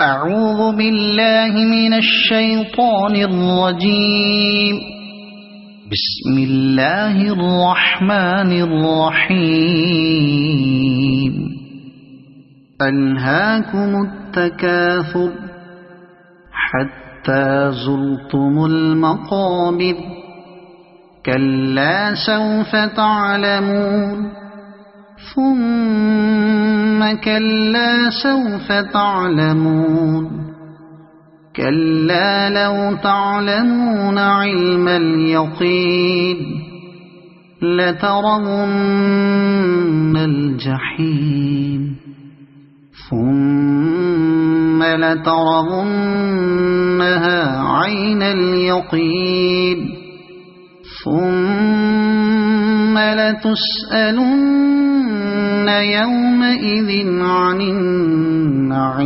أعوذ بالله من الشيطان الرجيم. بسم الله الرحمن الرحيم. ألهاكم التكاثر حتى زرتم المقابر كلا سوف تعلمون ثم كلا سوف تعلمون كلا لو تعلمون علم اليقين لترون الجحيم ثم لترونها عين اليقين ثم لتسألن يومئذ عن النعيم.